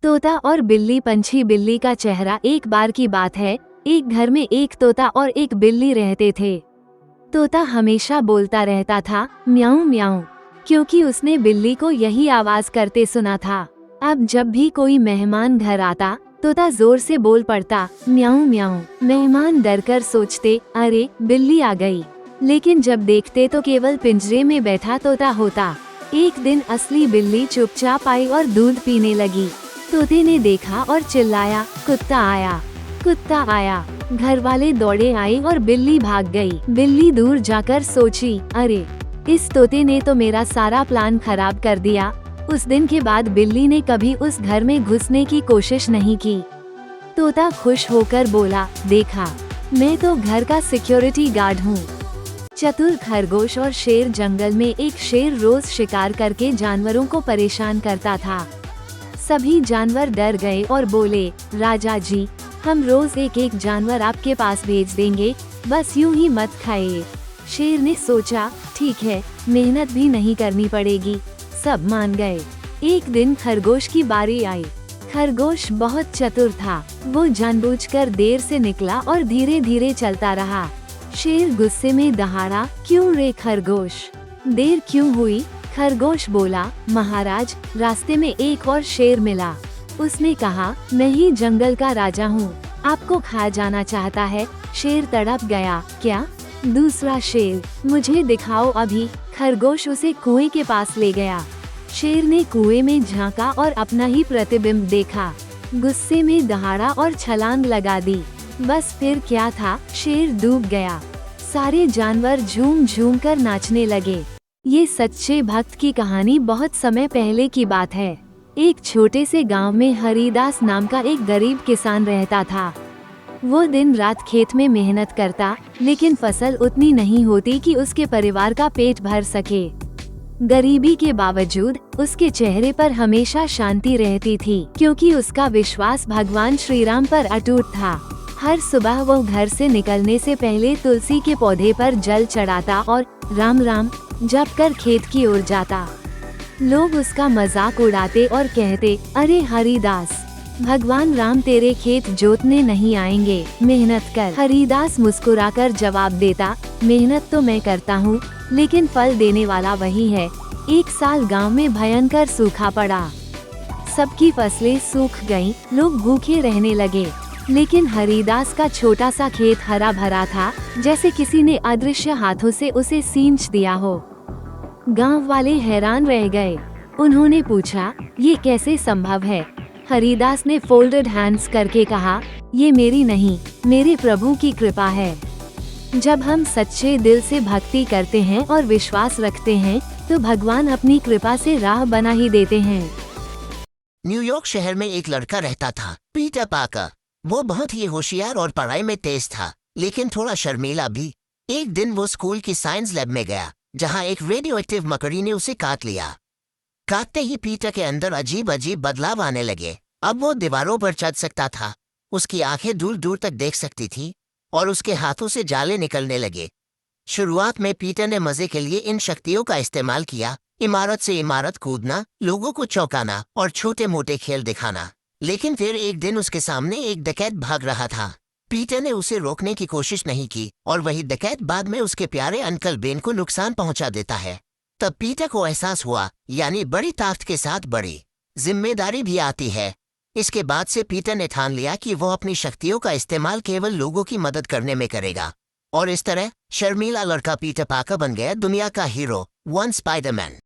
तोता और बिल्ली। पंछी बिल्ली का चेहरा। एक बार की बात है, एक घर में एक तोता और एक बिल्ली रहते थे। तोता हमेशा बोलता रहता था, म्याऊं म्याऊं, क्योंकि उसने बिल्ली को यही आवाज करते सुना था। अब जब भी कोई मेहमान घर आता, तोता जोर से बोल पड़ता, म्याऊं म्याऊं। मेहमान डरकर सोचते, अरे बिल्ली आ गई, लेकिन जब देखते तो केवल पिंजरे में बैठा तोता होता। एक दिन असली बिल्ली चुपचाप आई और दूध पीने लगी। तोते ने देखा और चिल्लाया, कुत्ता आया, कुत्ता आया। घर वाले दौड़े आए और बिल्ली भाग गई। बिल्ली दूर जाकर सोची, अरे इस तोते ने तो मेरा सारा प्लान खराब कर दिया। उस दिन के बाद बिल्ली ने कभी उस घर में घुसने की कोशिश नहीं की। तोता खुश होकर बोला, देखा, मैं तो घर का सिक्योरिटी गार्ड हूँ। चतुर खरगोश और शेर। जंगल में एक शेर रोज शिकार करके जानवरों को परेशान करता था। सभी जानवर डर गए और बोले, राजा जी, हम रोज एक एक जानवर आपके पास भेज देंगे, बस यूं ही मत खाइए। शेर ने सोचा, ठीक है, मेहनत भी नहीं करनी पड़ेगी। सब मान गए। एक दिन खरगोश की बारी आई। खरगोश बहुत चतुर था। वो जानबूझकर देर से निकला और धीरे धीरे चलता रहा। शेर गुस्से में दहाड़ा, क्यों रे खरगोश, देर क्यों हुई? खरगोश बोला, महाराज, रास्ते में एक और शेर मिला। उसने कहा, मैं ही जंगल का राजा हूँ, आपको खा जाना चाहता है। शेर तड़प गया, क्या? दूसरा शेर, मुझे दिखाओ अभी। खरगोश उसे कुएं के पास ले गया। शेर ने कुएं में झांका और अपना ही प्रतिबिंब देखा। गुस्से में दहाड़ा और छलांग लगा दी। बस फिर क्या था, शेर डूब गया। सारे जानवर झूम झूम कर नाचने लगे। ये सच्चे भक्त की कहानी बहुत समय पहले की बात है। एक छोटे से गांव में हरिदास नाम का एक गरीब किसान रहता था। वो दिन रात खेत में मेहनत करता, लेकिन फसल उतनी नहीं होती कि उसके परिवार का पेट भर सके। गरीबी के बावजूद उसके चेहरे पर हमेशा शांति रहती थी, क्योंकि उसका विश्वास भगवान श्री राम पर अटूट था। हर सुबह वो घर से निकलने से पहले तुलसी के पौधे पर जल चढ़ाता और राम राम जप कर खेत की ओर जाता। लोग उसका मजाक उड़ाते और कहते, अरे हरिदास, भगवान राम तेरे खेत जोतने नहीं आएंगे, मेहनत कर। हरिदास मुस्कुराकर जवाब देता, मेहनत तो मैं करता हूँ, लेकिन फल देने वाला वही है। एक साल गांव में भयंकर सूखा पड़ा। सबकी फसलें सूख गईं, लोग भूखे रहने लगे। लेकिन हरिदास का छोटा सा खेत हरा भरा था, जैसे किसी ने अदृश्य हाथों से उसे सींच दिया हो। गांव वाले हैरान रह गए। उन्होंने पूछा, ये कैसे संभव है? हरिदास ने फोल्डेड हैंड्स करके कहा, ये मेरी नहीं, मेरे प्रभु की कृपा है। जब हम सच्चे दिल से भक्ति करते हैं और विश्वास रखते हैं, तो भगवान अपनी कृपा से राह बना ही देते हैं। न्यूयॉर्क शहर में एक लड़का रहता था, पीटर पाकर। वो बहुत ही होशियार और पढ़ाई में तेज था, लेकिन थोड़ा शर्मीला भी। एक दिन वो स्कूल की साइंस लैब में गया, जहाँ एक रेडियो एक्टिव मकड़ी ने उसे काट लिया। काटते ही पीटर के अंदर अजीब अजीब बदलाव आने लगे। अब वो दीवारों पर चढ़ सकता था, उसकी आंखें दूर दूर तक देख सकती थी, और उसके हाथों से जाले निकलने लगे। शुरुआत में पीटर ने मजे के लिए इन शक्तियों का इस्तेमाल किया, इमारत से इमारत कूदना, लोगों को चौंकाना और छोटे मोटे खेल दिखाना। लेकिन फिर एक दिन उसके सामने एक डकैत भाग रहा था। पीटर ने उसे रोकने की कोशिश नहीं की, और वही डकैत बाद में उसके प्यारे अंकल बेन को नुकसान पहुंचा देता है। तब पीटर को एहसास हुआ, यानी बड़ी ताकत के साथ बड़ी जिम्मेदारी भी आती है। इसके बाद से पीटर ने ठान लिया कि वो अपनी शक्तियों का इस्तेमाल केवल लोगों की मदद करने में करेगा। और इस तरह शर्मीला लड़का पीटर पाकर बन गया दुनिया का हीरो, वन स्पाइडरमैन।